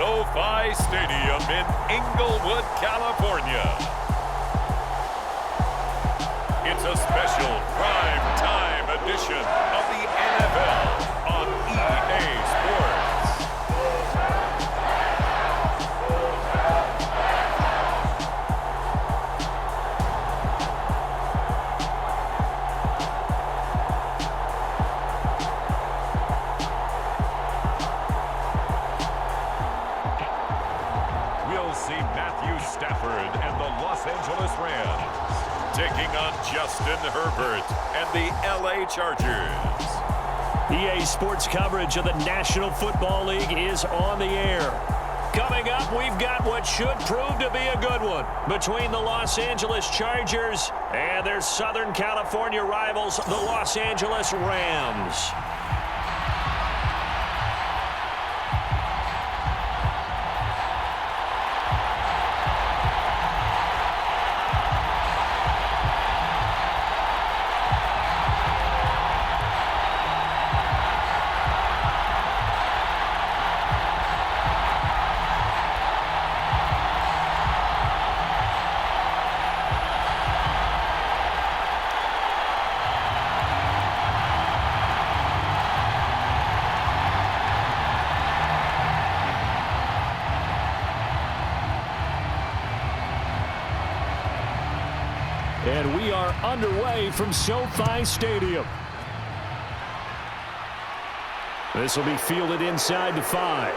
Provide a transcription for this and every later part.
SoFi Stadium in Inglewood, California. It's a special prime time edition of the NFL on EA Sports. Rams taking on Justin Herbert and the LA Chargers. EA Sports coverage of the National Football League is on the air. Coming up, we've got what should prove to be a good one between the Los Angeles Chargers and their Southern California rivals, the Los Angeles Rams. And we are underway from SoFi Stadium. This will be fielded inside the 5.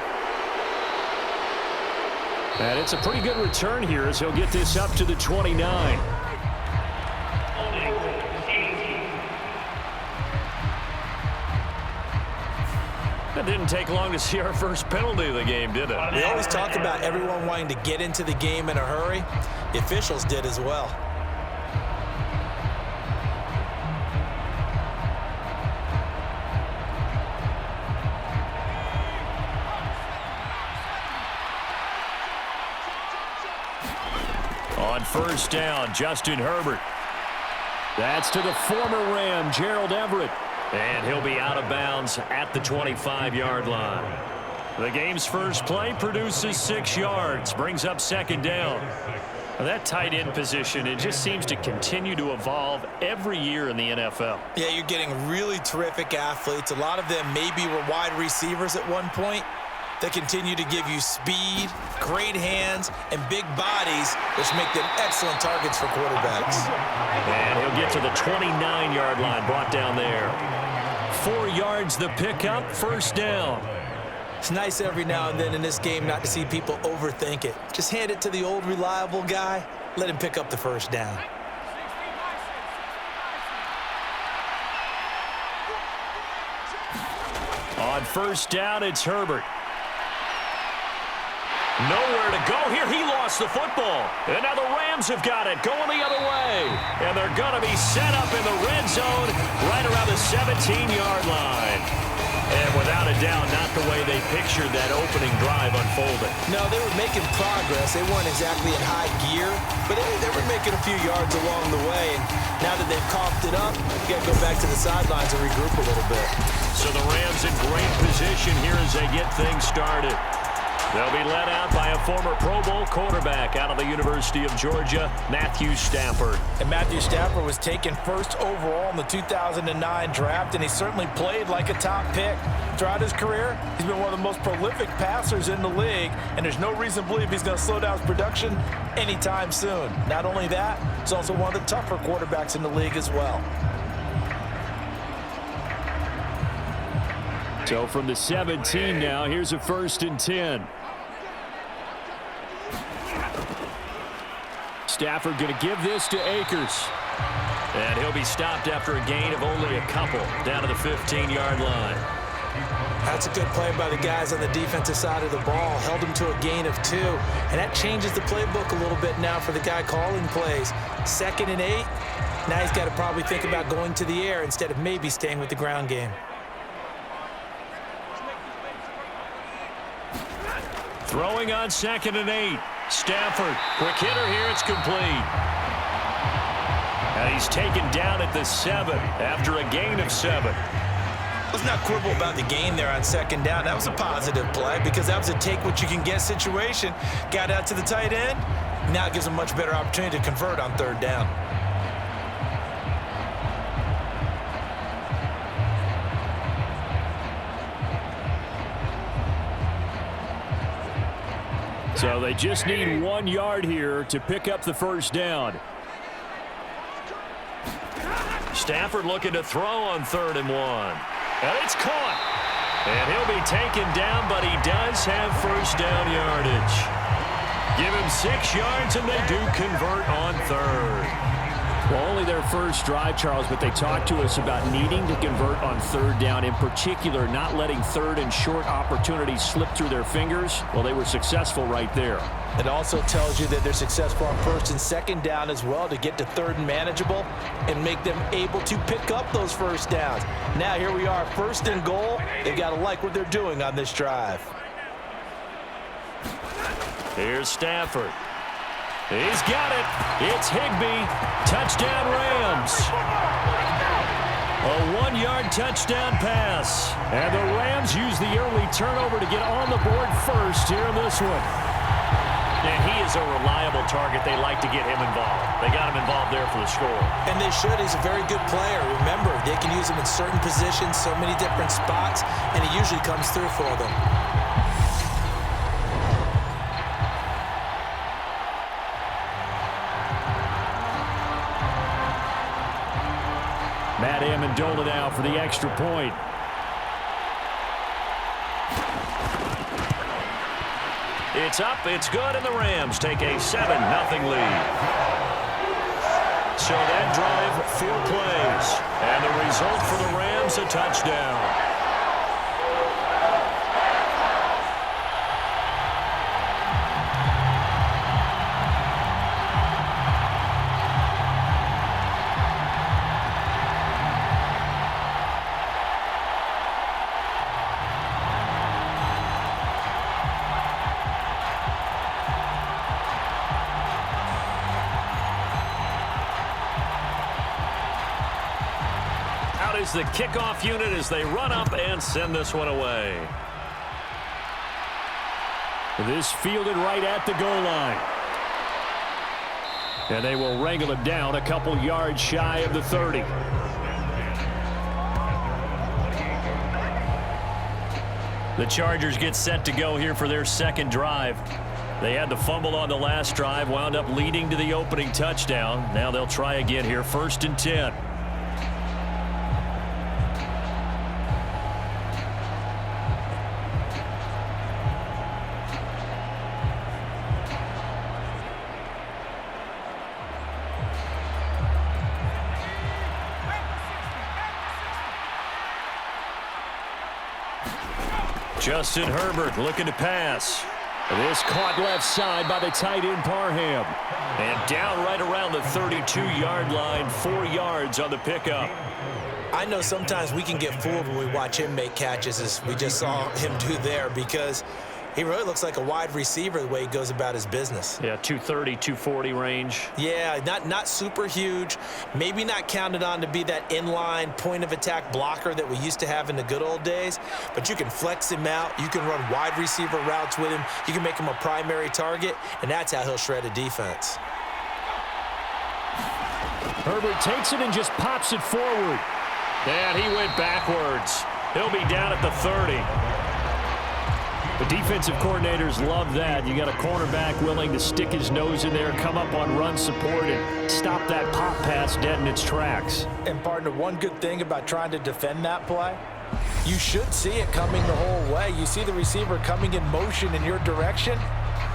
And it's a pretty good return here as he'll get this up to the 29. It didn't take long to see our first penalty of the game, did it? We always talk about everyone wanting to get into the game in a hurry. The officials did as well. On first down, Justin Herbert. That's to the former Ram, Gerald Everett. And he'll be out of bounds at the 25-yard line. The game's first play produces 6 yards, brings up second down. That tight end position, it just seems to continue to evolve every year in the NFL. Yeah, you're getting really terrific athletes. A lot of them maybe were wide receivers at one point. They continue to give you speed, great hands, and big bodies, which make them excellent targets for quarterbacks. And he'll get to the 29-yard line, brought down there. 4 yards the pickup, first down. It's nice every now and then in this game not to see people overthink it. Just hand it to the old reliable guy, let him pick up the first down. On first down, it's Herbert. Nowhere to go here. He lost the football. And now the Rams have got it, going the other way. And they're going to be set up in the red zone right around the 17-yard line. And without a doubt, not the way they pictured that opening drive unfolding. No, they were making progress. They weren't exactly in high gear, but they were making a few yards along the way. And now that they've coughed it up, you got to go back to the sidelines and regroup a little bit. So the Rams in great position here as they get things started. They'll be led out by a former Pro Bowl quarterback out of the University of Georgia, Matthew Stafford. And Matthew Stafford was taken first overall in the 2009 draft, and he certainly played like a top pick. Throughout his career, he's been one of the most prolific passers in the league, and there's no reason to believe he's going to slow down his production anytime soon. Not only that, he's also one of the tougher quarterbacks in the league as well. So from the 17 now, here's a 1st and 10. Stafford going to give this to Akers. And he'll be stopped after a gain of only a couple down to the 15-yard line. That's a good play by the guys on the defensive side of the ball. Held him to a gain of 2. And that changes the playbook a little bit now for the guy calling plays. 2nd and 8. Now he's got to probably think about going to the air instead of maybe staying with the ground game. Throwing on 2nd and 8. Stafford, quick hitter here, it's complete. And he's taken down at the 7 after a gain of 7. Let's not quibble about the gain there on second down. That was a positive play because that was a take-what-you-can-get situation. Got out to the tight end. Now it gives them a much better opportunity to convert on third down. So they just need 1 yard here to pick up the first down. Stafford looking to throw on 3rd and 1. And it's caught. And he'll be taken down, but he does have first down yardage. Give him 6 yards, and they do convert on 3rd. Well, only their first drive, Charles, but they talked to us about needing to convert on 3rd down, in particular not letting 3rd and short opportunities slip through their fingers. Well, they were successful right there. It also tells you that they're successful on 1st and 2nd down as well to get to 3rd and manageable and make them able to pick up those first downs. Now here we are, 1st and goal. They've got to like what they're doing on this drive. Here's Stafford. He's got it. It's Higbee. Touchdown Rams. A 1-yard touchdown pass. And the Rams use the early turnover to get on the board first here in this one. And he is a reliable target. They like to get him involved. They got him involved there for the score. And they should. He's a very good player. Remember, they can use him in certain positions, so many different spots, and he usually comes through for them. Matt Amendola now for the extra point. It's up, it's good, and the Rams take a 7-0 lead. So that drive, 4 plays. And the result for the Rams, a touchdown. Is the kickoff unit as they run up and send this one away. This fielded right at the goal line. And they will wrangle it down a couple yards shy of the 30. The Chargers get set to go here for their second drive. They had the fumble on the last drive, wound up leading to the opening touchdown. Now they'll try again here, 1st and 10. Justin Herbert looking to pass. This caught left side by the tight end Parham. And down right around the 32-yard line, 4 yards on the pickup. I know sometimes we can get fooled when we watch him make catches, as we just saw him do there, because he really looks like a wide receiver the way he goes about his business. Yeah, 230, 240 range. Yeah, not super huge. Maybe not counted on to be that inline point-of-attack blocker that we used to have in the good old days. But you can flex him out. You can run wide receiver routes with him. You can make him a primary target, and that's how he'll shred a defense. Herbert takes it and just pops it forward. And he went backwards. He'll be down at the 30. The defensive coordinators love that. You got a cornerback willing to stick his nose in there, come up on run support, and stop that pop pass dead in its tracks. And, partner, one good thing about trying to defend that play, you should see it coming the whole way. You see the receiver coming in motion in your direction.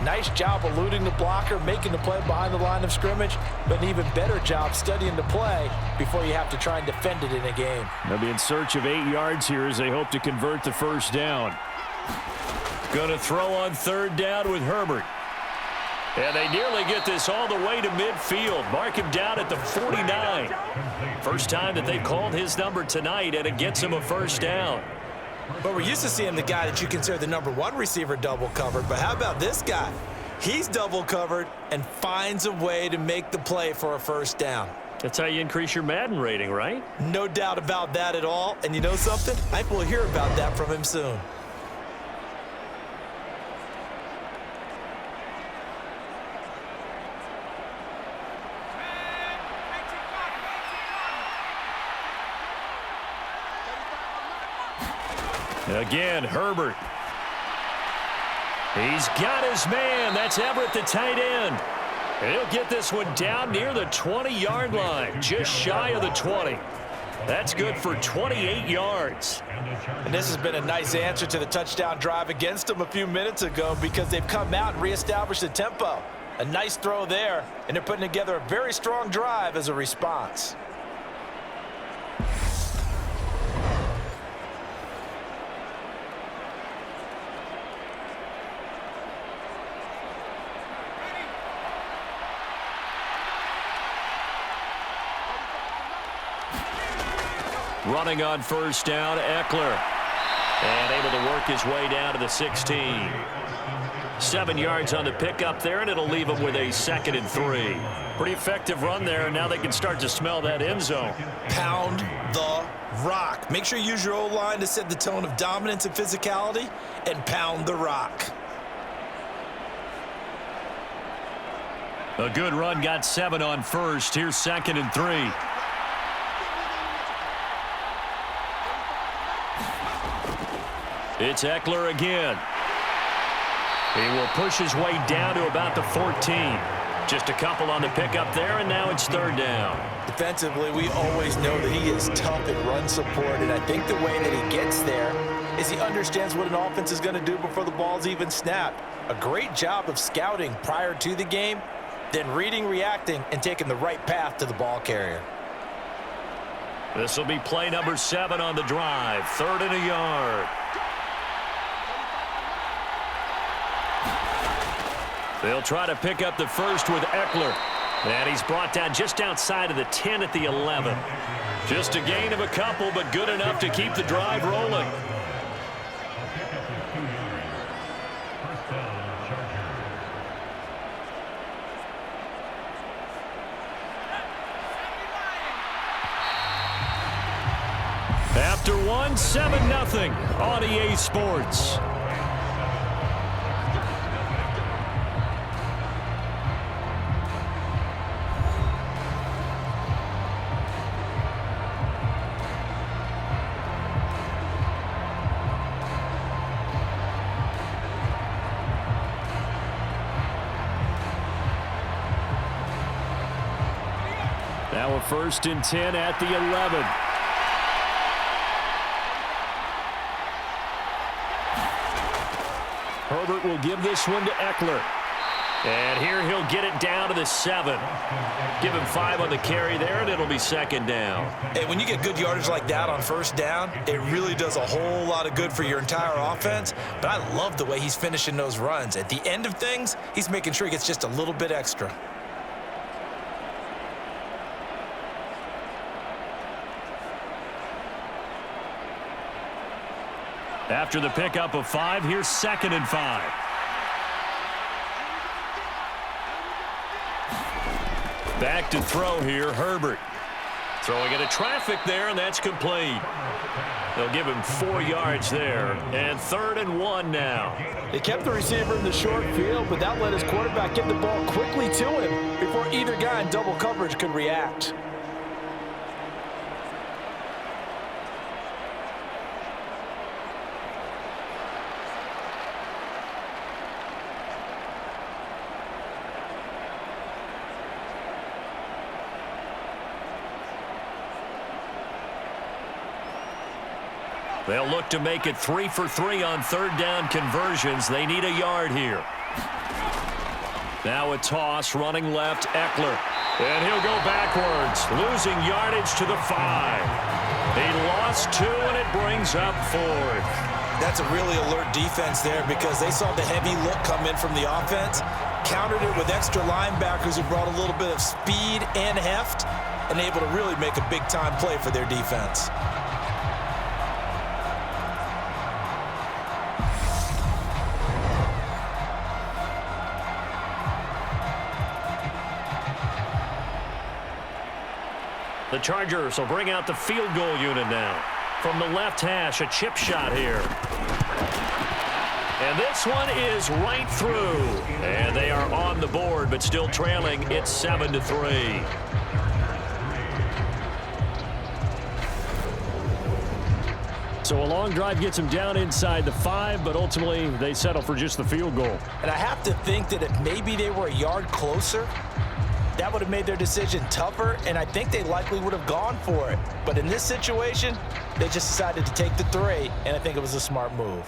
Nice job eluding the blocker, making the play behind the line of scrimmage, but an even better job studying the play before you have to try and defend it in a game. They'll be in search of 8 yards here as they hope to convert the first down. Going to throw on 3rd down with Herbert. And they nearly get this all the way to midfield. Mark him down at the 49. First time that they've called his number tonight, and it gets him a first down. But we're used to seeing the guy that you consider the #1 receiver double covered. But how about this guy? He's double covered and finds a way to make the play for a first down. That's how you increase your Madden rating, right? No doubt about that at all. And you know something? I think we'll hear about that from him soon. Again, Herbert. He's got his man. That's Everett, the tight end. And he'll get this one down near the 20-yard line, just shy of the 20. That's good for 28 yards. And this has been a nice answer to the touchdown drive against them a few minutes ago because they've come out and reestablished the tempo. A nice throw there, and they're putting together a very strong drive as a response. Running on first down, Ekeler. And able to work his way down to the 16. 7 yards on the pickup there, and it'll leave him with a 2nd and 3. Pretty effective run there, and now they can start to smell that end zone. Pound the rock. Make sure you use your O-line to set the tone of dominance and physicality, and pound the rock. A good run, got 7 on first. Here's 2nd and 3. It's Ekeler again. He will push his way down to about the 14. Just a couple on the pickup there, and now it's 3rd down. Defensively, we always know that he is tough at run support, and I think the way that he gets there is he understands what an offense is going to do before the ball's even snapped. A great job of scouting prior to the game, then reading, reacting, and taking the right path to the ball carrier. This will be play number 7 on the drive. 3rd and a yard. They'll try to pick up the first with Ekeler. And he's brought down just outside of the 10 at the 11. Just a gain of a couple, but good enough to keep the drive rolling. After one, 7-0 on EA Sports. Now a 1st and 10 at the 11. Herbert will give this one to Ekeler. And here he'll get it down to the 7. Give him 5 on the carry there, and it'll be 2nd down. Hey, when you get good yardage like that on 1st down, it really does a whole lot of good for your entire offense. But I love the way he's finishing those runs. At the end of things, he's making sure he gets just a little bit extra. After the pickup of 5, here's 2nd and 5. Back to throw here, Herbert. Throwing into traffic there, and that's complete. They'll give him 4 yards there, and 3rd and 1 now. They kept the receiver in the short field, but that let his quarterback get the ball quickly to him before either guy in double coverage could react. They'll look to make it 3 for 3 on 3rd down conversions. They need a yard here. Now a toss, running left, Ekeler. And he'll go backwards, losing yardage to the 5. He lost 2, and it brings up 4th. That's a really alert defense there because they saw the heavy look come in from the offense, countered it with extra linebackers who brought a little bit of speed and heft, and able to really make a big-time play for their defense. The Chargers will bring out the field goal unit now. From the left hash, a chip shot here. And this one is right through. And they are on the board, but still trailing. It's 7-3. So a long drive gets them down inside the 5, but ultimately they settle for just the field goal. And I have to think that if maybe they were a yard closer, that would have made their decision tougher, and I think they likely would have gone for it. But in this situation, they just decided to take the 3, and I think it was a smart move.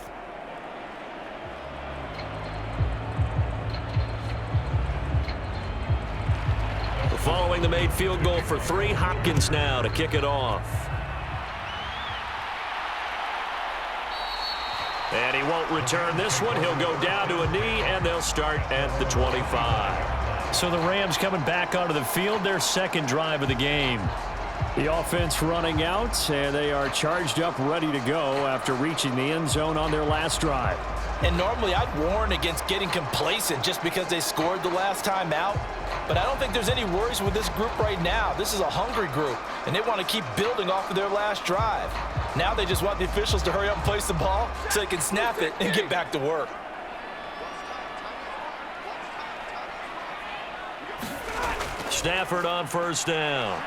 Following the made field goal for 3, Hopkins now to kick it off. And he won't return this one. He'll go down to a knee, and they'll start at the 25. So the Rams coming back onto the field, their second drive of the game. The offense running out, and they are charged up, ready to go after reaching the end zone on their last drive. And normally I'd warn against getting complacent just because they scored the last time out. But I don't think there's any worries with this group right now. This is a hungry group, and they want to keep building off of their last drive. Now they just want the officials to hurry up and place the ball so they can snap it and get back to work. Stafford on first down.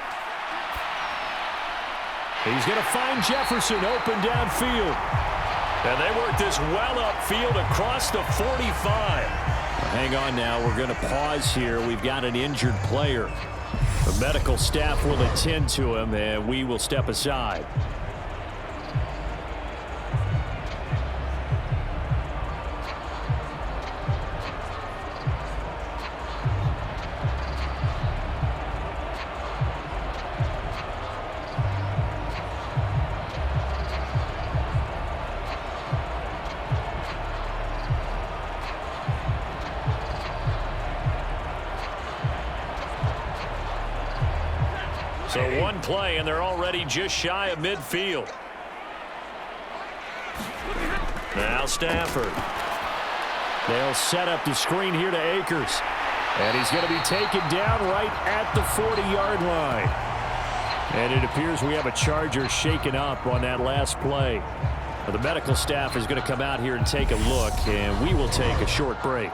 He's going to find Jefferson open downfield. And they work this well upfield across the 45. Hang on now. We're going to pause here. We've got an injured player. The medical staff will attend to him, and we will step aside. So one play, and they're already just shy of midfield. Now Stafford. They'll set up the screen here to Akers. And he's going to be taken down right at the 40-yard line. And it appears we have a Charger shaken up on that last play. The medical staff is going to come out here and take a look, and we will take a short break.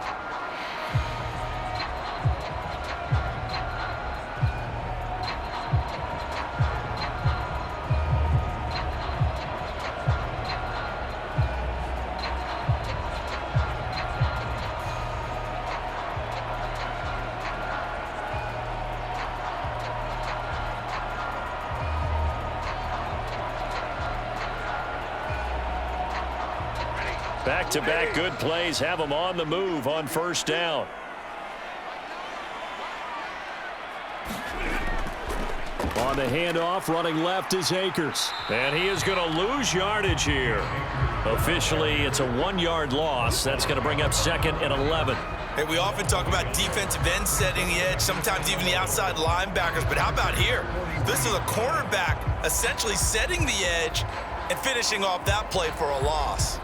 Back-to-back good plays have them on the move on first down. On the handoff, running left is Akers. And he is going to lose yardage here. Officially, it's a 1-yard loss. That's going to bring up second and 11. Hey, we often talk about defensive ends setting the edge, sometimes even the outside linebackers. But how about here? This is a cornerback essentially setting the edge and finishing off that play for a loss.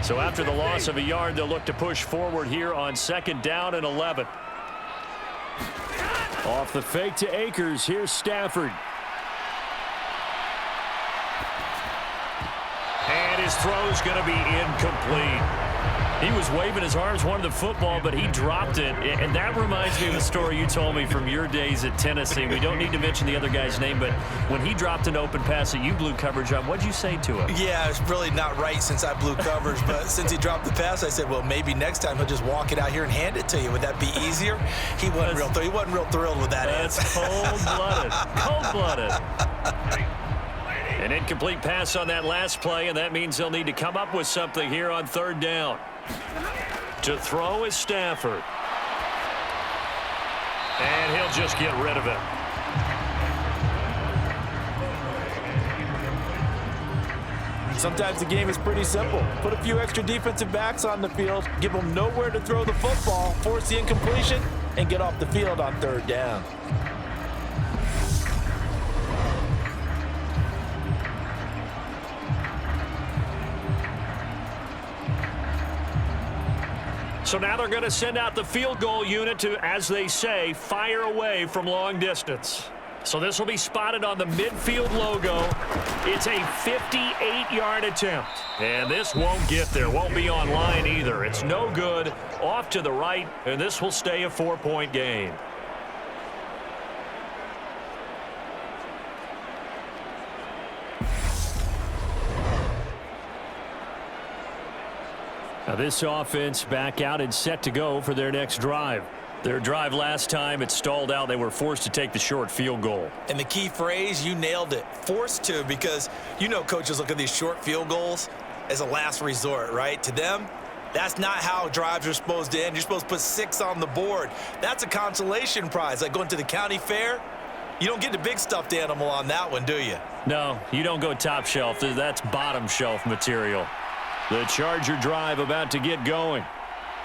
So after the loss of a yard, they'll look to push forward here on second down and 11. Off the fake to Akers. Here's Stafford. And his throw's going to be incomplete. He was waving his arms, wanted the football, but he dropped it. And that reminds me of the story you told me from your days at Tennessee. We don't need to mention the other guy's name, but when he dropped an open pass that you blew coverage on, what'd you say to him? Yeah, it's really not right since I blew coverage, but since he dropped the pass, I said, well, maybe next time he'll just walk it out here and hand it to you. Would that be easier? He wasn't real thrilled with that. That's cold-blooded. Cold-blooded. An incomplete pass on that last play, and that means they'll need to come up with something here on third down. To throw is Stafford. And he'll just get rid of it. sometimes the game is pretty simple. Put a few extra defensive backs on the field, give them nowhere to throw the football, force the incompletion, and get off the field on third down. So now they're going to send out the field goal unit to, as they say, fire away from long distance. So this will be spotted on the midfield logo. It's a 58-yard attempt. And this won't get there. Won't be on line either. It's no good. Off to the right, and this will stay a 4-point game. Now this offense back out and set to go for their next drive. Their drive last time, it stalled out. They were forced to take the short field goal. And the key phrase, you nailed it, forced to, because you know coaches look at these short field goals as a last resort, right? To them, that's not how drives are supposed to end. You're supposed to put 6 on the board. That's a consolation prize. Like going to the county fair, you don't get the big stuffed animal on that one, do you? No, you don't go top shelf. That's bottom shelf material. The Charger drive about to get going.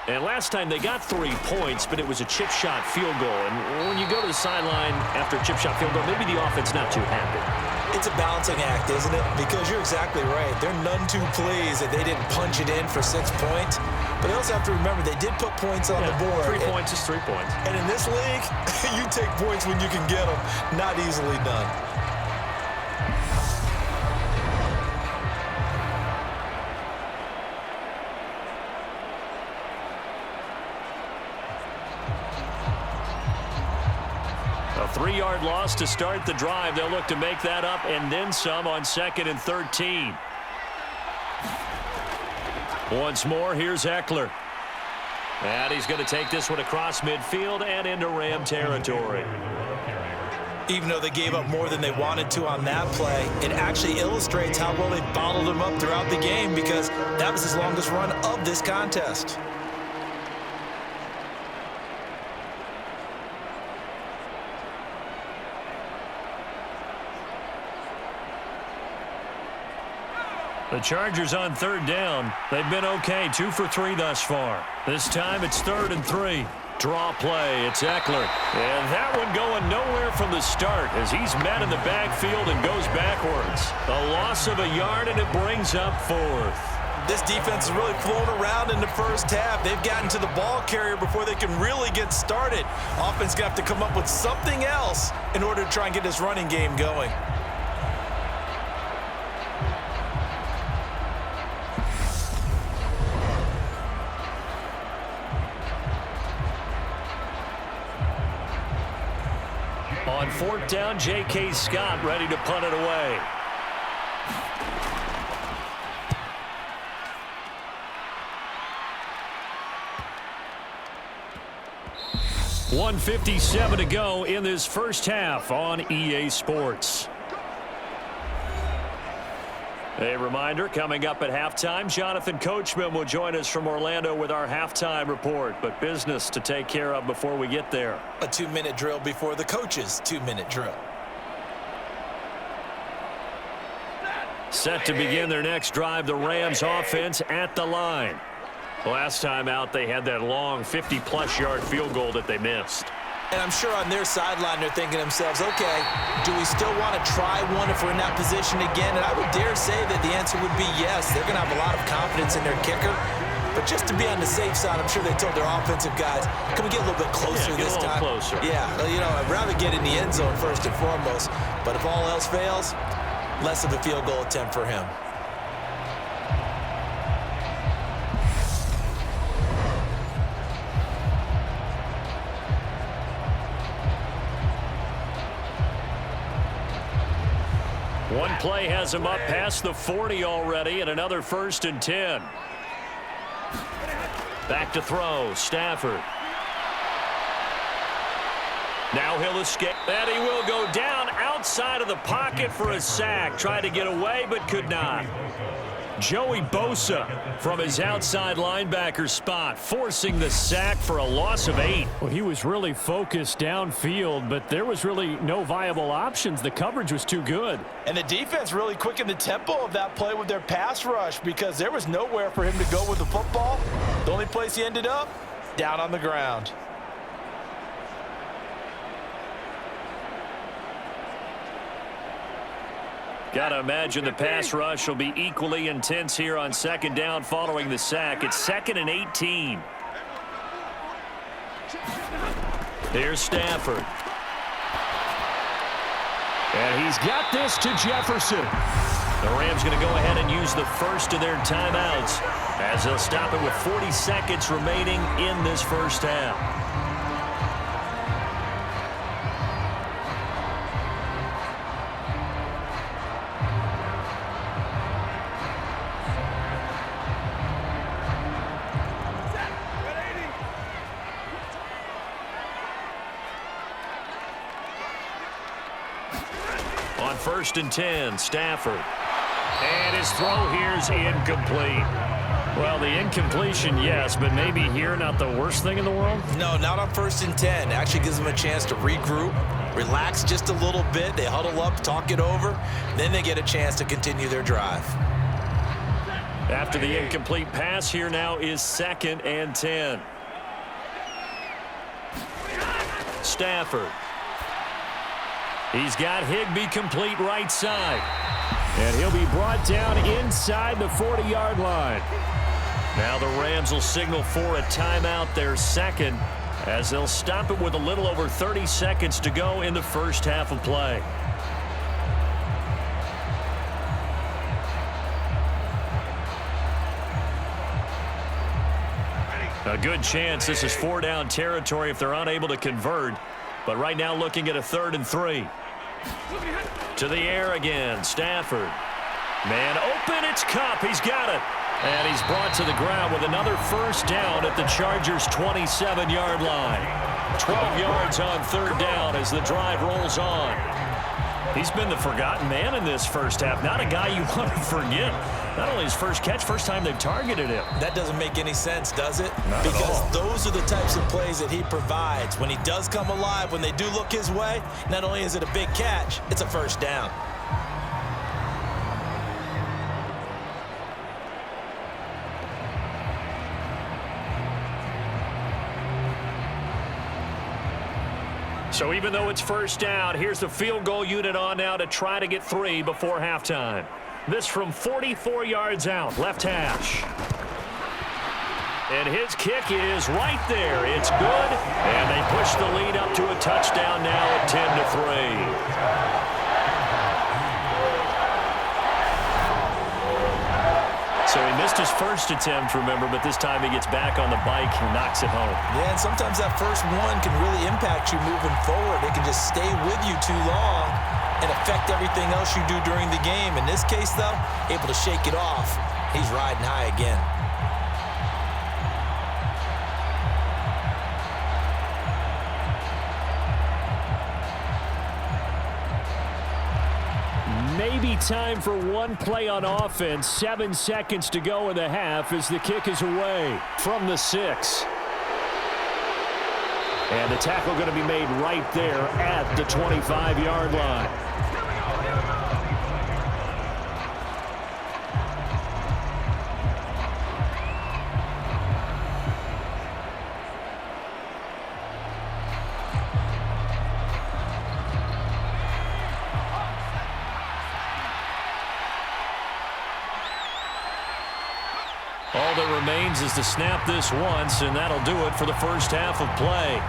And last time they got 3 points, but it was a chip shot field goal. And when you go to the sideline after a chip shot field goal, maybe the offense not too happy. It's a balancing act, isn't it? Because you're exactly right. They're none too pleased that they didn't punch it in for 6 points. But they also have to remember they did put points on the board. 3 points is 3 points. And in this league, you take points when you can get them. Not easily done. A 3-yard loss to start the drive. They'll look to make that up and then some on 2nd and 13. Once more, here's Ekeler. And he's going to take this one across midfield and into Ram territory. Even though they gave up more than they wanted to on that play, it actually illustrates how well they bottled them up throughout the game, because that was his longest run of this contest. The Chargers on 3rd down. They've been okay, 2 for 3 thus far. This time it's 3rd and 3. Draw play, it's Ekeler. And that one going nowhere from the start as he's met in the backfield and goes backwards. A loss of a yard, and it brings up 4th. This defense has really flown around in the first half. They've gotten to the ball carrier before they can really get started. Offense going to have to come up with something else in order to try and get this running game going. On 4th down, J.K. Scott ready to punt it away. .157 to go in this first half on EA Sports. A reminder, coming up at halftime, Jonathan Coachman will join us from Orlando with our halftime report, but business to take care of before we get there. A 2-minute drill before the coach's 2-minute drill. Set to begin their next drive, the Rams offense at the line. Last time out, they had that long 50-plus yard field goal that they missed. And I'm sure on their sideline they're thinking to themselves, okay, do we still want to try one if we're in that position again? And I would dare say that the answer would be yes. They're going to have a lot of confidence in their kicker. But just to be on the safe side, I'm sure they told their offensive guys, can we get a little bit closer this time? Closer. Yeah, you know, I'd rather get in the end zone first and foremost. But if all else fails, less of a field goal attempt for him. One play has him up past the 40 already, and another 1st and 10. Back to throw, Stafford. Now he'll escape, and he will go down outside of the pocket for a sack. Tried to get away, but could not. Joey Bosa from his outside linebacker spot, forcing the sack for a loss of 8. Well, he was really focused downfield, but there was really no viable options. The coverage was too good. And the defense really quickened the tempo of that play with their pass rush because there was nowhere for him to go with the football. The only place he ended up, down on the ground. Got to imagine the pass rush will be equally intense here on second down following the sack. It's 2nd and 18. Here's Stafford. And he's got this to Jefferson. The Rams going to go ahead and use the first of their timeouts as they'll stop it with 40 seconds remaining in this first half. On 1st and 10, Stafford. And his throw here's incomplete. Well, the incompletion, yes, but maybe here not the worst thing in the world? No, not on 1st and 10. Actually gives them a chance to regroup, relax just a little bit. They huddle up, talk it over. Then they get a chance to continue their drive. After the incomplete pass, here now is 2nd and 10. Stafford. He's got Higbee complete right side. And he'll be brought down inside the 40-yard line. Now the Rams will signal for a timeout, their second, as they'll stop it with a little over 30 seconds to go in the first half of play. A good chance this is 4-down territory if they're unable to convert. But right now looking at a 3rd and 3. To the air again, Stafford. Man open, it's Kupp. He's got it. And he's brought to the ground with another first down at the Chargers' 27-yard line. 12 yards on 3rd down as the drive rolls on. He's been the forgotten man in this first half. Not a guy you want to forget. Not only his first catch, first time they've targeted him. That doesn't make any sense, does it? Not because at all. Those are the types of plays that he provides. When he does come alive, when they do look his way, not only is it a big catch, it's a first down. So even though it's first down, here's the field goal unit on now to try to get 3 before halftime. This from 44 yards out, left hash. And his kick is right there. It's good. And they push the lead up to a touchdown now at 10-3. So he missed his first attempt, remember, but this time he gets back on the bike and knocks it home. Yeah, and sometimes that first one can really impact you moving forward. It can just stay with you too long and affect everything else you do during the game. In this case, though, able to shake it off. He's riding high again. Maybe time for one play on offense. 7 seconds to go in the half as the kick is away from the 6. And the tackle going to be made right there at the 25-yard line. All that remains is to snap this once, and that'll do it for the first half of play.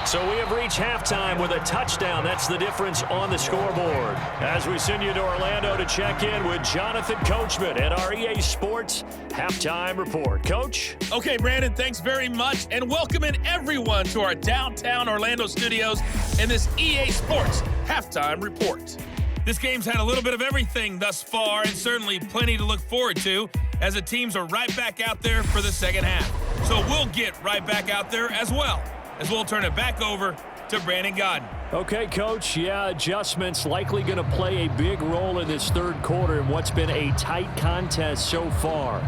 So we have reached halftime with a touchdown. That's the difference on the scoreboard. As we send you to Orlando to check in with Jonathan Coachman at our EA Sports Halftime Report. Coach? Okay, Brandon, thanks very much, and welcoming everyone to our downtown Orlando studios in this EA Sports Halftime Report. This game's had a little bit of everything thus far, and certainly plenty to look forward to as the teams are right back out there for the second half. So we'll get right back out there as well, as we'll turn it back over to Brandon Godden. Okay, Coach, yeah, adjustments likely going to play a big role in this third quarter in what's been a tight contest so far.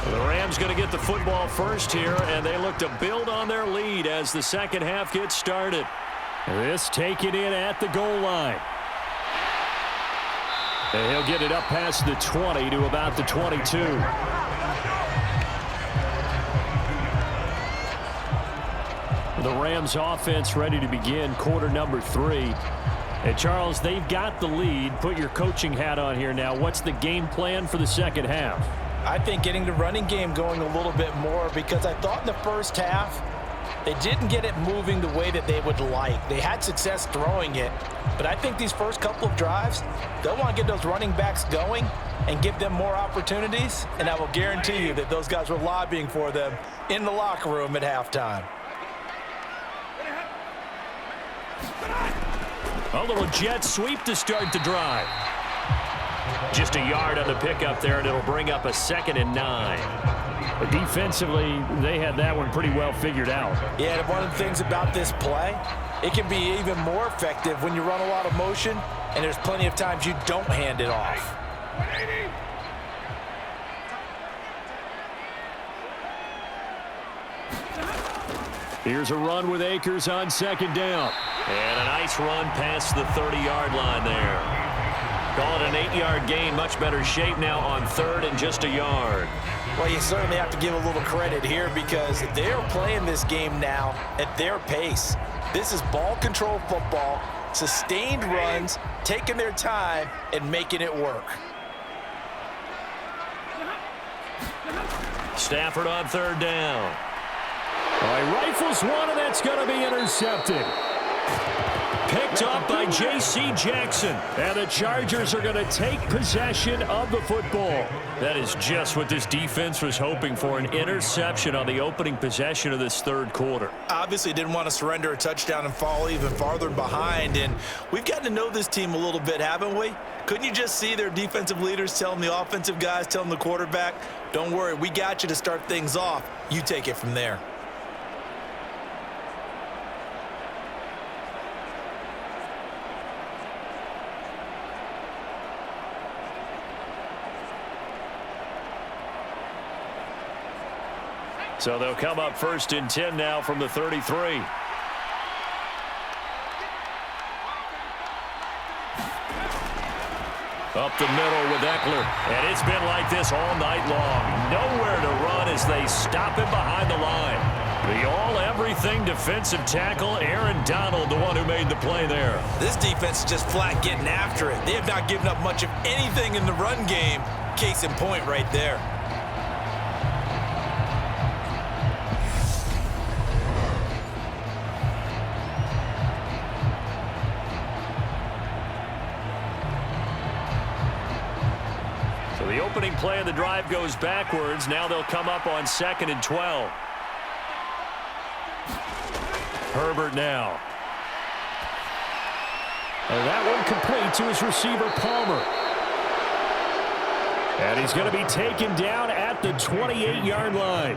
The Rams going to get the football first here, and they look to build on their lead as the second half gets started. This taken in at the goal line. And he'll get it up past the 20 to about the 22. The Rams offense ready to begin quarter number 3. And Charles, they've got the lead. Put your coaching hat on here now. What's the game plan for the second half? I think getting the running game going a little bit more, because I thought in the first half they didn't get it moving the way that they would like. They had success throwing it, but I think these first couple of drives, they'll want to get those running backs going and give them more opportunities, and I will guarantee you that those guys were lobbying for them in the locker room at halftime. A little jet sweep to start the drive. Just a yard on the pickup there, and it'll bring up a 2nd and 9. But defensively, they had that one pretty well figured out. Yeah, and one of the things about this play, it can be even more effective when you run a lot of motion, and there's plenty of times you don't hand it off. Here's a run with Akers on 2nd down. And a nice run past the 30-yard line there. Call it an 8-yard gain. Much better shape now on 3rd and just a yard. Well, you certainly have to give a little credit here, because they're playing this game now at their pace. This is ball control football, sustained runs, taking their time and making it work. Stafford on 3rd down. All right, rifles one, and that's going to be intercepted. Picked up by J.C. Jackson. And the Chargers are going to take possession of the football. That is just what this defense was hoping for, an interception on the opening possession of this third quarter. Obviously didn't want to surrender a touchdown and fall even farther behind. And we've gotten to know this team a little bit, haven't we? Couldn't you just see their defensive leaders telling the offensive guys, telling the quarterback, don't worry, we got you to start things off. You take it from there. So they'll come up 1st and 10 now from the 33. Up the middle with Ekeler. And it's been like this all night long. Nowhere to run as they stop him behind the line. The all-everything defensive tackle, Aaron Donald, the one who made the play there. This defense is just flat getting after it. They have not given up much of anything in the run game. Case in point right there. The opening play of the drive goes backwards. Now they'll come up on 2nd and 12. Herbert now. That one complete to his receiver, Palmer. And he's going to be taken down at the 28-yard line.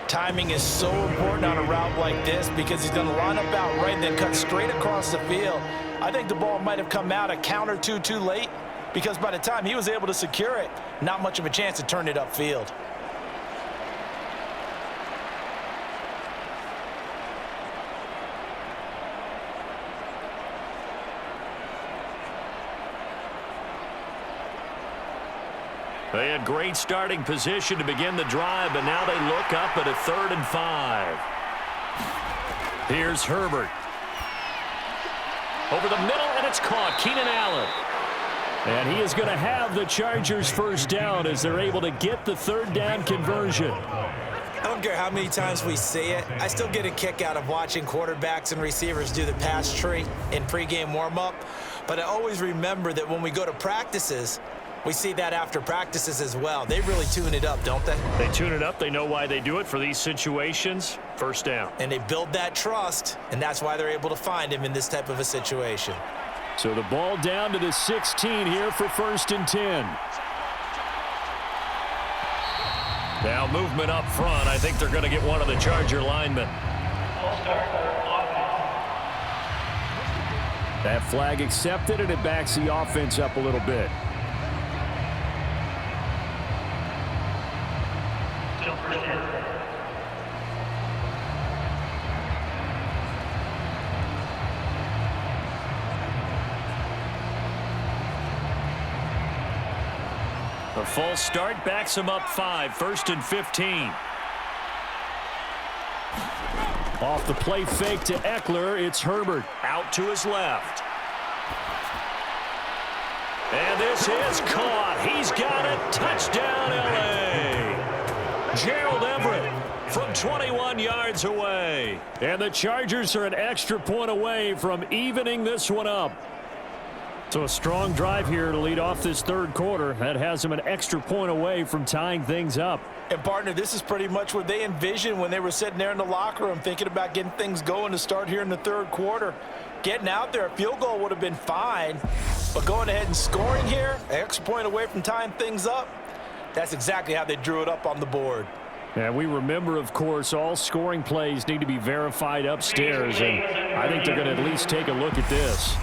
Timing is so important on a route like this, because he's going to line up out right and then cut straight across the field. I think the ball might have come out a count or two too late, because by the time he was able to secure it, not much of a chance to turn it upfield. They had great starting position to begin the drive, but now they look up at a 3rd and 5. Here's Herbert. Over the middle, and it's caught. Keenan Allen. And he is going to have the Chargers 1st down as they're able to get the 3rd down conversion. I don't care how many times we say it, I still get a kick out of watching quarterbacks and receivers do the pass tree in pregame warm-up. But I always remember that when we go to practices, we see that after practices as well. They really tune it up, don't they? They tune it up. They know why they do it for these situations. First down. And they build that trust, and that's why they're able to find him in this type of a situation. So the ball down to the 16 here for 1st and 10. Now movement up front. I think they're going to get one of the Charger linemen. That flag accepted, and it backs the offense up a little bit. A false start backs him up 5, 1st and 15. Off the play fake to Ekeler, it's Herbert out to his left. And this is caught. He's got it. Touchdown, L.A. Gerald Everett from 21 yards away. And the Chargers are an extra point away from evening this one up. So a strong drive here to lead off this third quarter. That has them an extra point away from tying things up. And, partner, this is pretty much what they envisioned when they were sitting there in the locker room thinking about getting things going to start here in the third quarter. Getting out there, a field goal would have been fine. But going ahead and scoring here, an extra point away from tying things up, that's exactly how they drew it up on the board. And we remember, of course, all scoring plays need to be verified upstairs. And I think they're going to at least take a look at this.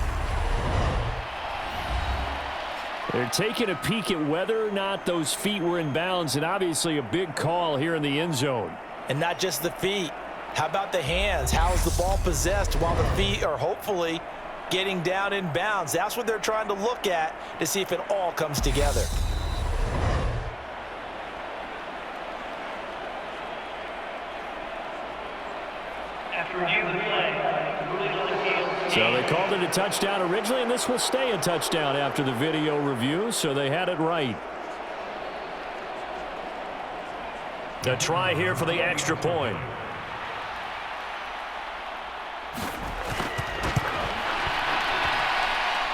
They're taking a peek at whether or not those feet were in bounds, and obviously a big call here in the end zone. And not just the feet. How about the hands? How is the ball possessed while the feet are hopefully getting down in bounds? That's what they're trying to look at to see if it all comes together. After review of the play, rulings on the field. So they called it a touchdown originally, and this will stay a touchdown after the video review, so they had it right. The try here for the extra point.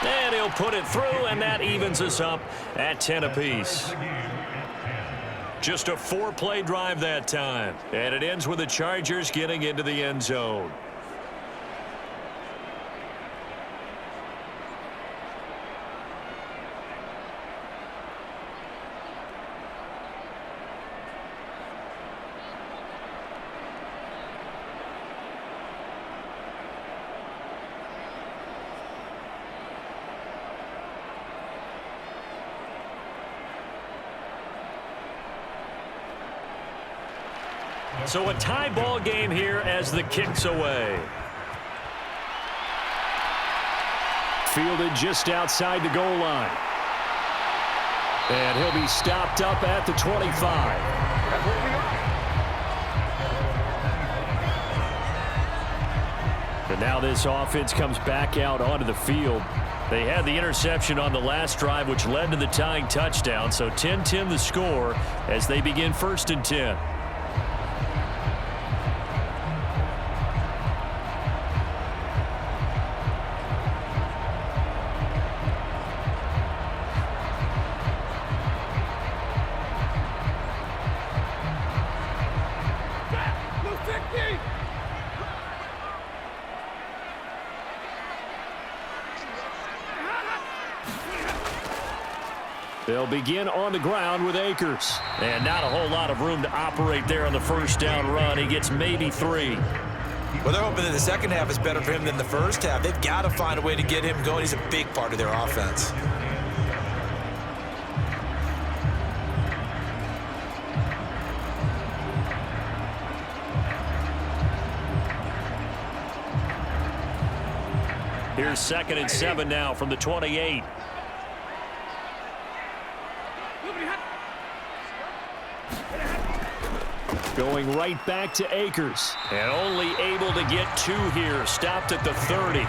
And he'll put it through, and that evens us up at 10 apiece. Just a 4-play drive that time, and it ends with the Chargers getting into the end zone. So a tie ball game here as the kick's away. Fielded just outside the goal line. And he'll be stopped up at the 25. And now this offense comes back out onto the field. They had the interception on the last drive, which led to the tying touchdown. So 10-10 the score as they begin 1st and 10. They'll begin on the ground with Akers. And not a whole lot of room to operate there on the first down run. He gets maybe 3. Well, they're hoping that the second half is better for him than the first half. They've got to find a way to get him going. He's a big part of their offense. Here's 2nd and 7 now from the 28. Going right back to Akers. And only able to get 2 here. Stopped at the 30.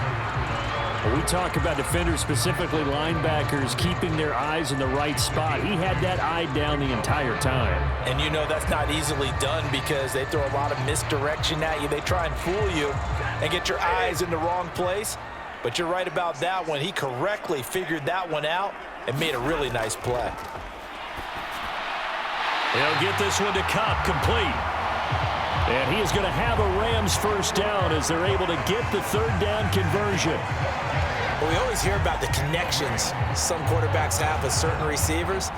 We talk about defenders, specifically linebackers, keeping their eyes in the right spot. He had that eye down the entire time. And you know that's not easily done because they throw a lot of misdirection at you. They try and fool you and get your eyes in the wrong place. But you're right about that one. He correctly figured that one out and made a really nice play. He'll get this one to Cup, complete. And he is going to have a Rams first down as they're able to get the third down conversion. Well, we always hear about the connections some quarterbacks have with certain receivers.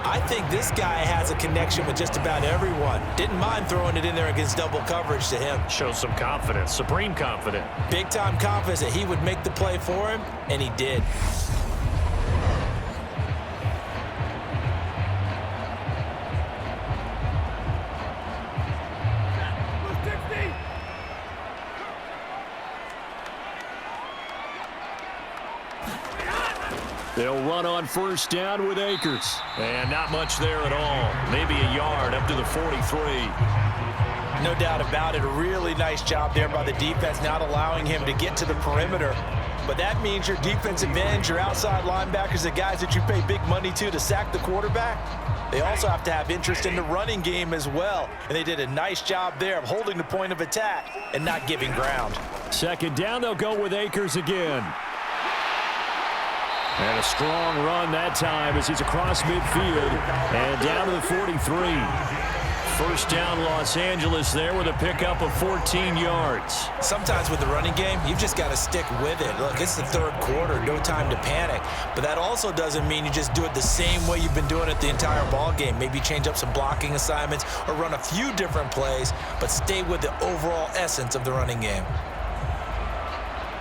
I think this guy has a connection with just about everyone. Didn't mind throwing it in there against double coverage to him. Shows some confidence, supreme confidence. Big-time confidence that he would make the play for him, and he did. They'll run on first down with Akers. And not much there at all. Maybe a yard up to the 43. No doubt about it. A really nice job there by the defense, not allowing him to get to the perimeter. But that means your defensive ends, your outside linebackers, the guys that you pay big money to sack the quarterback, they also have to have interest in the running game as well. And they did a nice job there of holding the point of attack and not giving ground. Second down, they'll go with Akers again. And a strong run that time as he's across midfield and down to the 43. First down, Los Angeles there with a pickup of 14 yards. Sometimes with the running game, you've just got to stick with it. Look, it's the third quarter, no time to panic. But that also doesn't mean you just do it the same way you've been doing it the entire ball game. Maybe change up some blocking assignments or run a few different plays, but stay with the overall essence of the running game.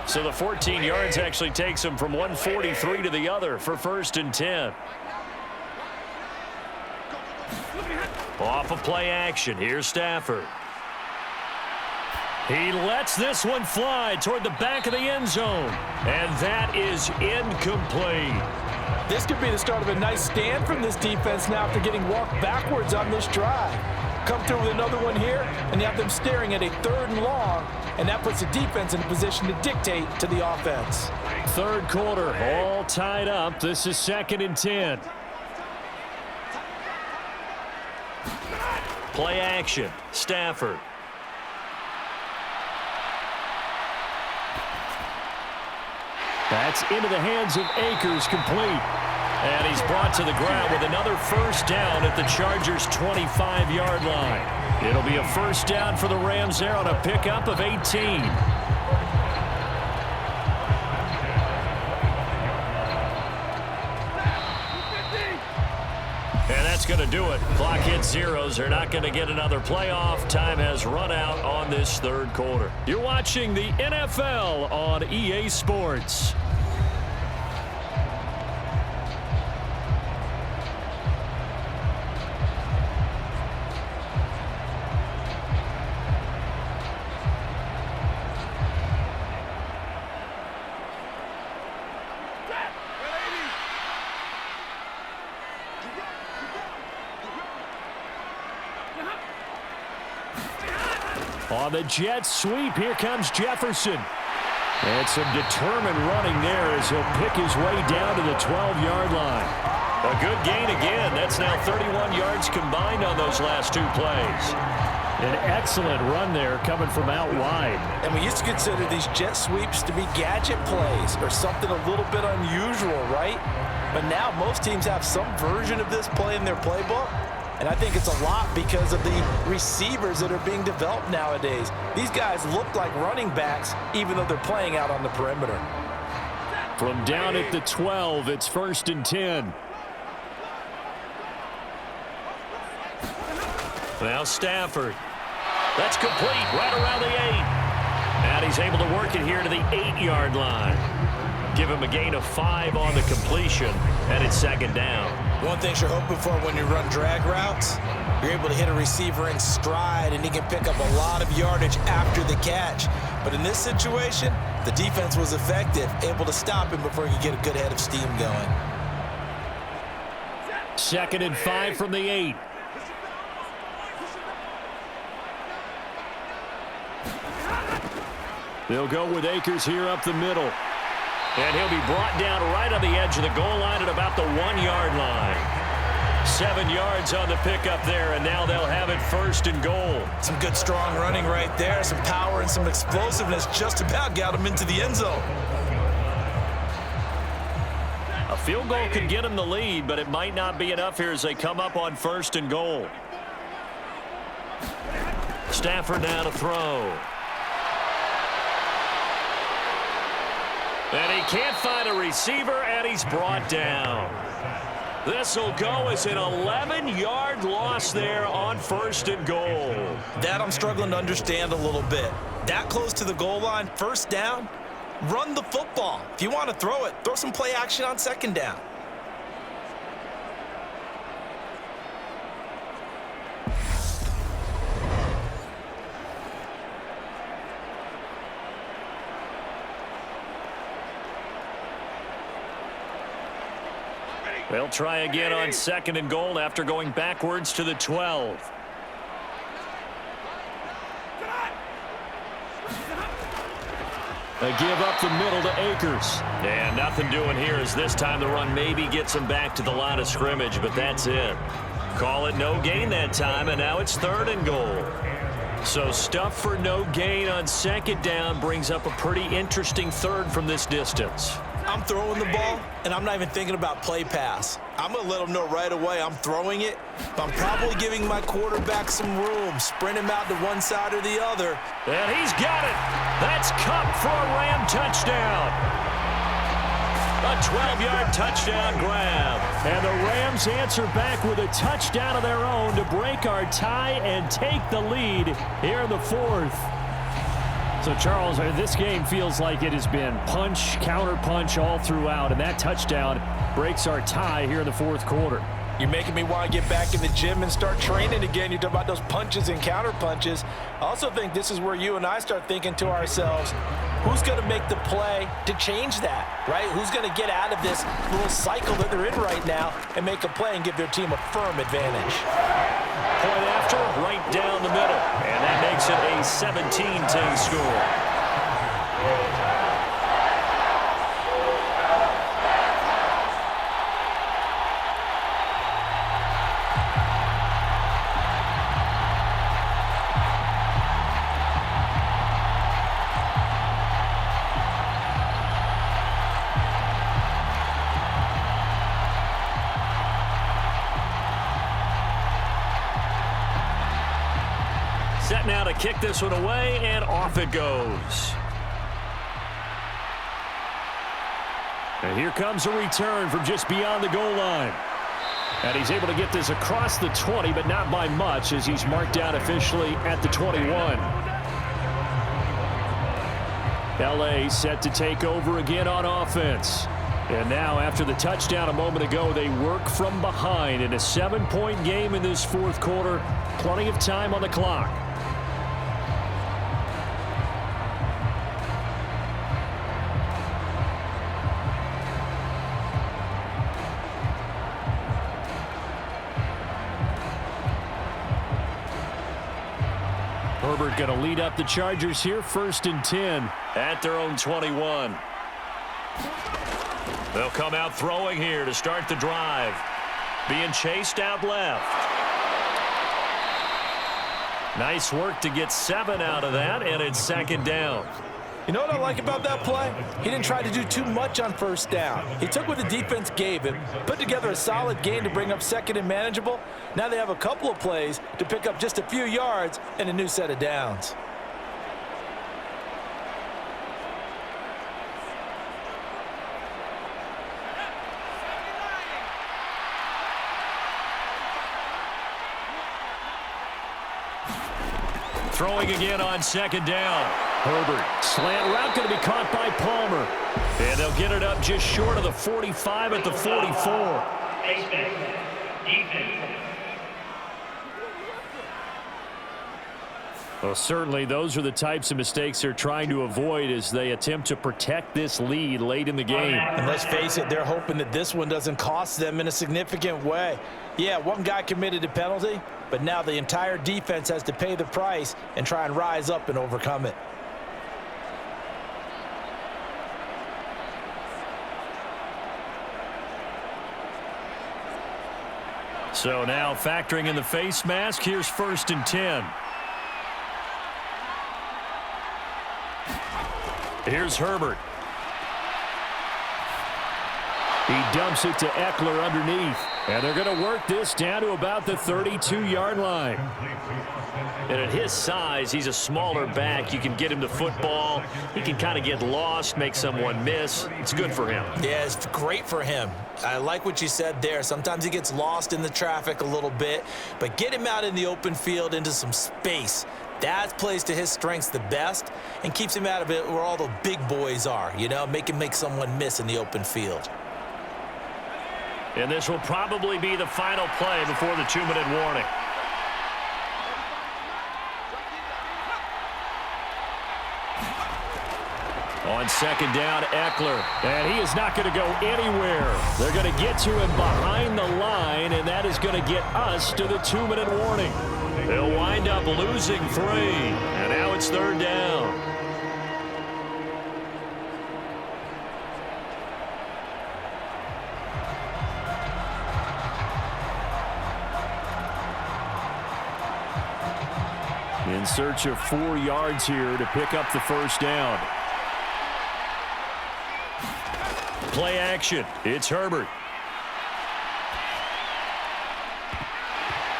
So the 14 yards actually takes him from 143 to the other for 1st and 10. Off of play action, here's Stafford. He lets this one fly toward the back of the end zone. And that is incomplete. This could be the start of a nice stand from this defense now after getting walked backwards on this drive. Come through with another one here, and you have them staring at a 3rd and long, and that puts the defense in a position to dictate to the offense. Third quarter, all tied up. This is 2nd and 10. Play action, Stafford. That's into the hands of Akers, complete. And he's brought to the ground with another first down at the Chargers' 25-yard line. It'll be a first down for the Rams there on a pickup of 18. And that's going to do it. Clock hits zeros. They're not going to get another playoff. Time has run out on this third quarter. You're watching the NFL on EA Sports. On the jet sweep, here comes Jefferson. And some determined running there as he'll pick his way down to the 12-yard line. A good gain again. That's now 31 yards combined on those last 2 plays. An excellent run there coming from out wide. And we used to consider these jet sweeps to be gadget plays or something a little bit unusual, right? But now most teams have some version of this play in their playbook. And I think it's a lot because of the receivers that are being developed nowadays. These guys look like running backs even though they're playing out on the perimeter. From down at the 12, it's 1st and 10. Now Stafford. That's complete right around the 8. And he's able to work it here to the 8-yard line. Give him a gain of 5 on the completion, and it's 2nd down. One thing you're hoping for when you run drag routes, you're able to hit a receiver in stride, and he can pick up a lot of yardage after the catch. But in this situation, the defense was effective, able to stop him before he could get a good head of steam going. 2nd and 5 from the 8. They'll go with Akers here up the middle. And he'll be brought down right on the edge of the goal line at about the 1-yard line. 7 yards on the pickup there, and now they'll have it 1st and goal. Some good, strong running right there. Some power and some explosiveness just about got him into the end zone. A field goal could get them the lead, but it might not be enough here as they come up on 1st and goal. Stafford now to throw. And he can't find a receiver, and he's brought down. This will go as an 11-yard loss there on 1st and goal. That I'm struggling to understand a little bit. That close to the goal line, 1st down, run the football. If you want to throw it, throw some play action on 2nd down. They'll try again on 2nd and goal after going backwards to the 12. They give up the middle to Akers. And nothing doing here as this time the run maybe gets him back to the line of scrimmage, but that's it. Call it no gain that time, and now it's 3rd and goal. So stuff for no gain on 2nd down brings up a pretty interesting 3rd from this distance. I'm throwing the ball, and I'm not even thinking about play pass. I'm going to let them know right away I'm throwing it, but I'm probably giving my quarterback some room, sprint him out to one side or the other. And he's got it. That's Cup for a Ram touchdown. A 12-yard touchdown grab. And the Rams answer back with a touchdown of their own to break our tie and take the lead here in the 4th. So, Charles, this game feels like it has been punch, counter-punch all throughout, and that touchdown breaks our tie here in the 4th quarter. You're making me want to get back in the gym and start training again. You talk about those punches and counter-punches. I also think this is where you and I start thinking to ourselves, who's going to make the play to change that, right? Who's going to get out of this little cycle that they're in right now and make a play and give their team a firm advantage? Point after, right down the middle. And that makes it a 17-10 score. Set now to kick this one away, and off it goes. And here comes a return from just beyond the goal line. And he's able to get this across the 20, but not by much, as he's marked down officially at the 21. LA set to take over again on offense. And now, after the touchdown a moment ago, they work from behind in a 7-point game in this 4th quarter. Plenty of time on the clock. Herbert going to lead up the Chargers here, 1st and 10 at their own 21. They'll come out throwing here to start the drive. Being chased out left. Nice work to get 7 out of that, and it's 2nd down. You know what I like about that play? He didn't try to do too much on 1st down. He took what the defense gave him, put together a solid game to bring up 2nd and manageable. Now they have a couple of plays to pick up just a few yards and a new set of downs. Throwing again on 2nd down. Herbert, slant route going to be caught by Palmer. And they'll get it up just short of the 45 at the 44. Well, certainly those are the types of mistakes they're trying to avoid as they attempt to protect this lead late in the game. And let's face it, they're hoping that this one doesn't cost them in a significant way. Yeah, one guy committed a penalty, but now the entire defense has to pay the price and try and rise up and overcome it. So now factoring in the face mask, here's 1st and 10. Here's Herbert. He dumps it to Ekeler underneath. And they're going to work this down to about the 32-yard line. And at his size, he's a smaller back. You can get him to football. He can kind of get lost, make someone miss. It's good for him. Yeah, it's great for him. I like what you said there. Sometimes he gets lost in the traffic a little bit, but get him out in the open field into some space. That plays to his strengths the best and keeps him out of it where all the big boys are, you know, make him make someone miss in the open field. And this will probably be the final play before the 2-minute warning. On second down, Ekeler. And he is not going to go anywhere. They're going to get to him behind the line, and that is going to get us to the 2-minute warning. They'll wind up losing 3. And now it's third down. In search of 4 yards here to pick up the first down. Play action. It's Herbert.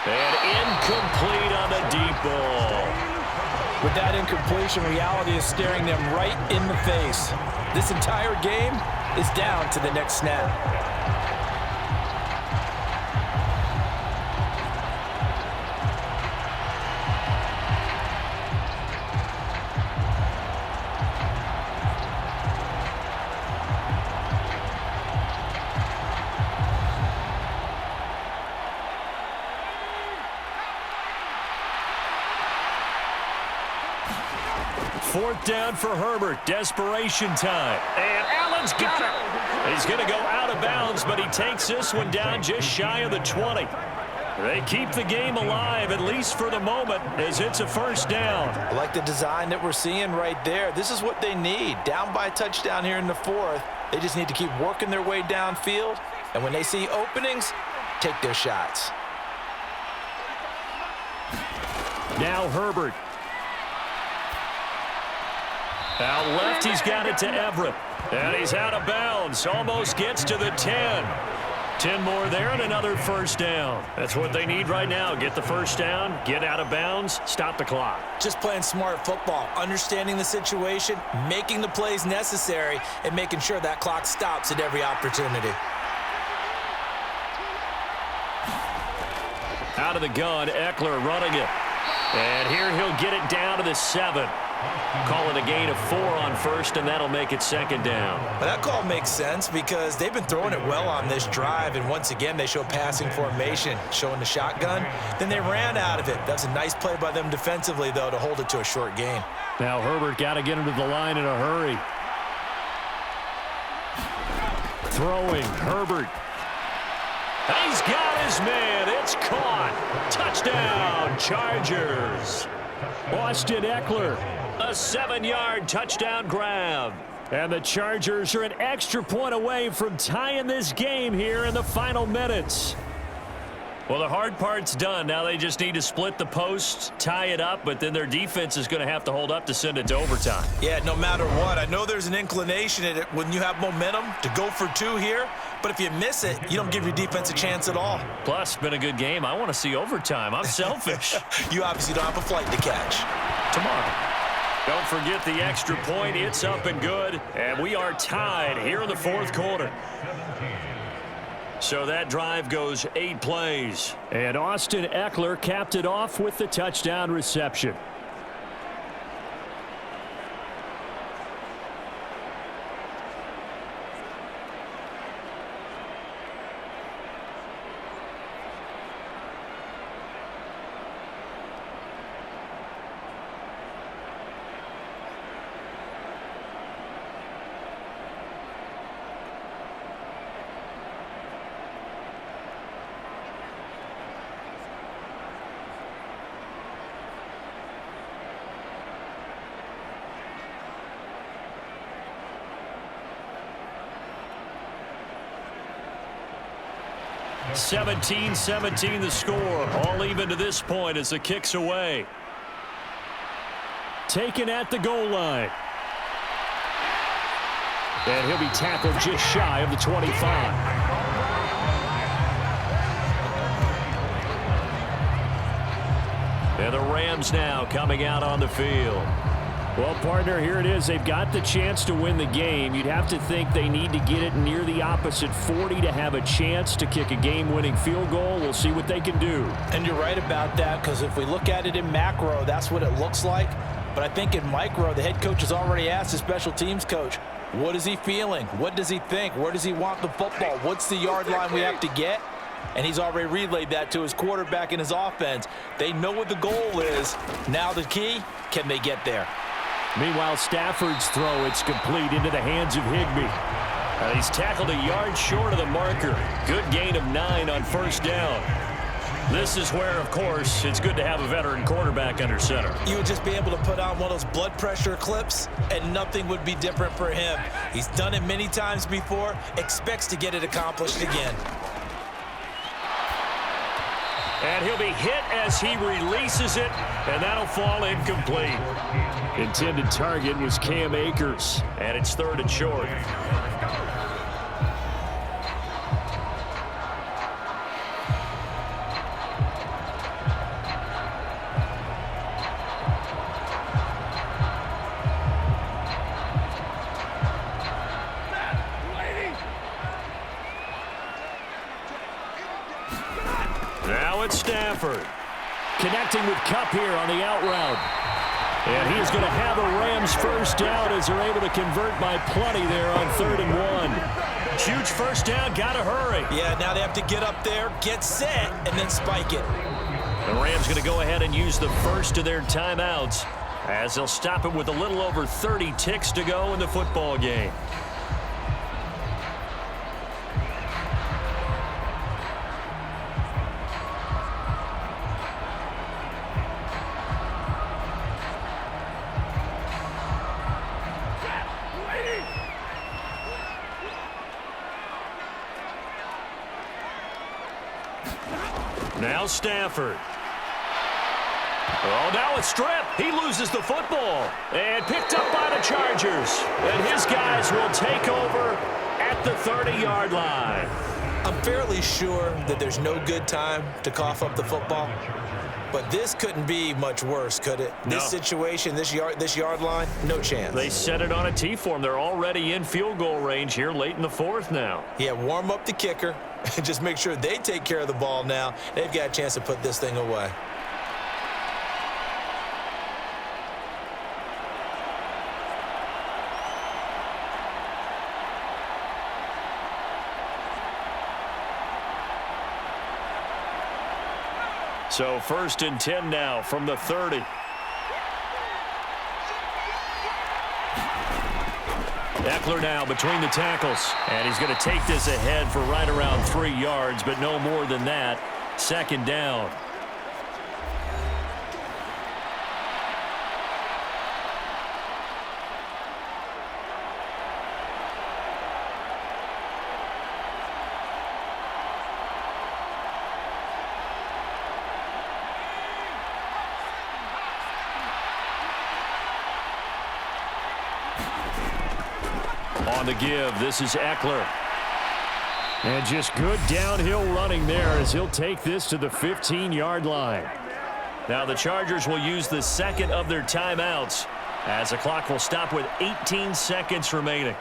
And incomplete on the deep ball. With that incompletion, reality is staring them right in the face. This entire game is down to the next snap. Fourth down for Herbert. Desperation time. And Allen's got it. He's going to go out of bounds, but he takes this one down just shy of the 20. They keep the game alive, at least for the moment, as it's a first down. I like the design that we're seeing right there. This is what they need. Down by a touchdown here in the 4th. They just need to keep working their way downfield. And when they see openings, take their shots. Now Herbert. Out left, he's got it to Everett. And he's out of bounds. Almost gets to the 10. 10 more there and another first down. That's what they need right now. Get the first down, get out of bounds, stop the clock. Just playing smart football, understanding the situation, making the plays necessary, and making sure that clock stops at every opportunity. Out of the gun, Ekeler running it. And here he'll get it down to the 7. Call it a gain of 4 on first, and that'll make it second down. Well, that call makes sense because they've been throwing it well on this drive, and once again, they show passing formation, showing the shotgun. Then they ran out of it. That's a nice play by them defensively, though, to hold it to a short gain. Now Herbert got to get him to the line in a hurry. Throwing, Herbert. He's got his man. It's caught. Touchdown, Chargers. Austin Ekeler, a 7-yard touchdown grab. And the Chargers are an extra point away from tying this game here in the final minutes. Well, the hard part's done. Now they just need to split the posts, tie it up, but then their defense is going to have to hold up to send it to overtime. Yeah, no matter what. I know there's an inclination in it when you have momentum to go for 2 here, but if you miss it, you don't give your defense a chance at all. Plus, it's been a good game. I want to see overtime. I'm selfish. You obviously don't have a flight to catch. Tomorrow. Don't forget the extra point. It's up and good, and we are tied here in the 4th quarter. So that drive goes 8 plays. And Austin Ekeler capped it off with the touchdown reception. (17-17) the score. All even to this point as the kick's away. Taken at the goal line. And he'll be tackled just shy of the 25. And the Rams now coming out on the field. Well, partner, here it is. They've got the chance to win the game. You'd have to think they need to get it near the opposite 40 to have a chance to kick a game-winning field goal. We'll see what they can do. And you're right about that, because if we look at it in macro, that's what it looks like. But I think in micro, the head coach has already asked the special teams coach, what is he feeling? What does he think? Where does he want the football? What's the yard line we have to get? And he's already relayed that to his quarterback and his offense. They know what the goal is. Now the key, can they get there? Meanwhile, Stafford's throw, it's complete into the hands of Higbee. He's tackled a yard short of the marker. Good gain of 9 on first down. This is where, of course, it's good to have a veteran quarterback under center. You would just be able to put on one of those blood pressure clips, and nothing would be different for him. He's done it many times before, expects to get it accomplished again. And he'll be hit as he releases it, and that'll fall incomplete. Intended target was Cam Akers, and it's 3rd and short. Now it's Stafford. Connecting with Kupp here on the out route. And he is going to have a Rams first down as they're able to convert by plenty there on 3rd and 1. Huge first down, got to hurry. Yeah, now they have to get up there, get set, and then spike it. The Rams going to go ahead and use the first of their timeouts as they'll stop it with a little over 30 ticks to go in the football game. Now Stafford. Oh, now a strip. He loses the football. And picked up by the Chargers. And his guys will take over at the 30-yard line. I'm fairly sure that there's no good time to cough up the football. But this couldn't be much worse, could it? No. This situation, this yard line, no chance. They set it on a T for him. They're already in field goal range here late in the 4th now. Yeah, warm up the kicker and just make sure they take care of the ball now. They've got a chance to put this thing away. So 1st and 10 now from the 30. Ekeler now between the tackles. And he's going to take this ahead for right around 3 yards, but no more than that. 2nd down. On the give, this is Ekeler. And just good downhill running there as he'll take this to the 15-yard line. Now the Chargers will use the 2nd of their timeouts as the clock will stop with 18 seconds remaining.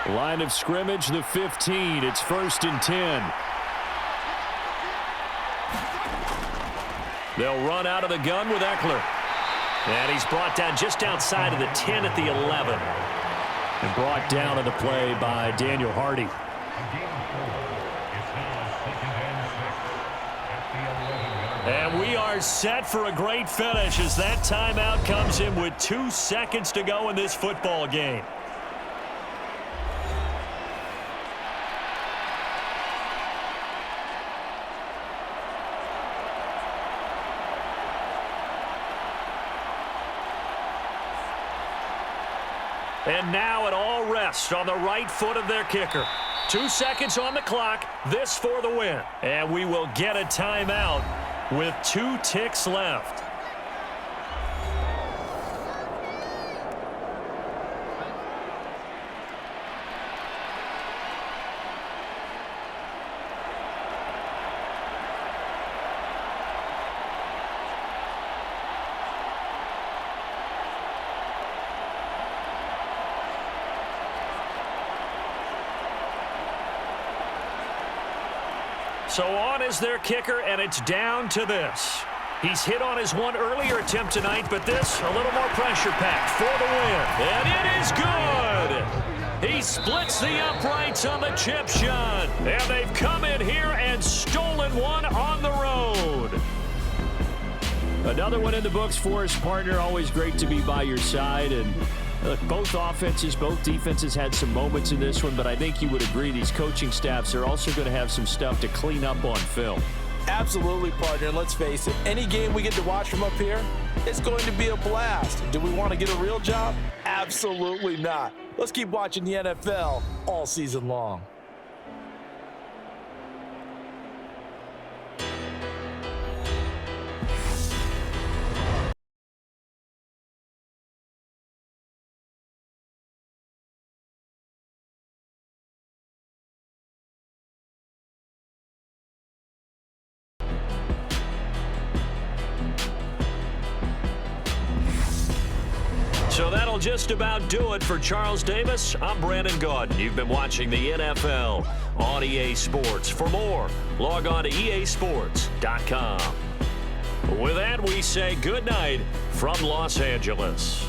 Line of scrimmage, the 15. It's 1st and 10. They'll run out of the gun with Ekeler. And he's brought down just outside of the 10 at the 11. And brought down on the play by Daniel Hardy. And we are set for a great finish as that timeout comes in with 2 seconds to go in this football game. And now it all rests on the right foot of their kicker. 2 seconds on the clock. This for the win. And we will get a timeout with 2 ticks left. So on is their kicker, and it's down to this. He's hit on his one earlier attempt tonight, but this a little more pressure-packed for the win. And it is good. He splits the uprights on the chip shot. And they've come in here and stolen one on the road. Another one in the books for his partner. Always great to be by your side. And look, both offenses, both defenses had some moments in this one, but I think you would agree these coaching staffs are also going to have some stuff to clean up on film. Absolutely, partner. And let's face it, any game we get to watch from up here, it's going to be a blast. Do we want to get a real job? Absolutely not. Let's keep watching the NFL all season long. So that'll just about do it for Charles Davis. I'm Brandon Gaudin. You've been watching the NFL on EA Sports. For more, log on to easports.com. With that, we say good night from Los Angeles.